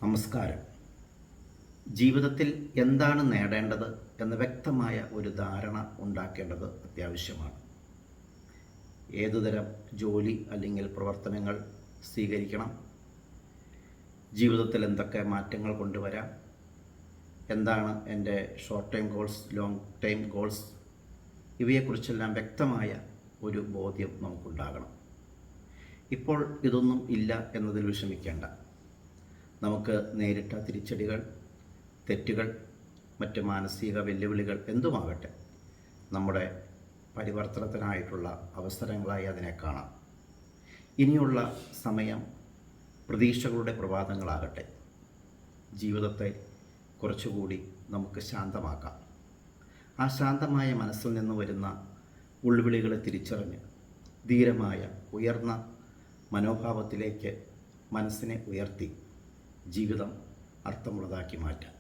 നമസ്കാരം. ജീവിതത്തിൽ എന്താണ് നേടേണ്ടത് എന്ന വ്യക്തമായ ഒരു ധാരണ ഉണ്ടാക്കേണ്ടത് അത്യാവശ്യമാണ്. ഏതുതരം ജോലി അല്ലെങ്കിൽ പ്രവർത്തനങ്ങൾ സ്വീകരിക്കണം, ജീവിതത്തിൽ എന്തൊക്കെ മാറ്റങ്ങൾ കൊണ്ടുവരാം, എന്താണ് എൻ്റെ short time goals, long time goals, ഇവയെക്കുറിച്ചെല്ലാം വ്യക്തമായ ഒരു ബോധ്യം നമുക്കുണ്ടാകണം. ഇപ്പോൾ ഇതൊന്നും ഇല്ല എന്നതിൽ വിഷമിക്കേണ്ട. നമുക്ക് നേരിട്ട തിരിച്ചടികൾ, തെറ്റുകൾ, മറ്റ് മാനസിക വെല്ലുവിളികൾ എന്തുമാകട്ടെ, നമ്മുടെ പരിവർത്തനത്തിനായിട്ടുള്ള അവസരങ്ങളായി അതിനെ കാണാം. ഇനിയുള്ള സമയം പ്രതീക്ഷകളുടെ പ്രഭാതങ്ങളാകട്ടെ. ജീവിതത്തെ കുറച്ചുകൂടി നമുക്ക് ശാന്തമാക്കാം. ആ ശാന്തമായ മനസ്സിൽ നിന്ന് വരുന്ന ഉൾവിളികളെ തിരിച്ചറിഞ്ഞ് ധീരമായ ഉയർന്ന മനോഭാവത്തിലേക്ക് മനസ്സിനെ ഉയർത്തി ജീവിതം അർത്ഥമുള്ളതാക്കി മാറ്റാം.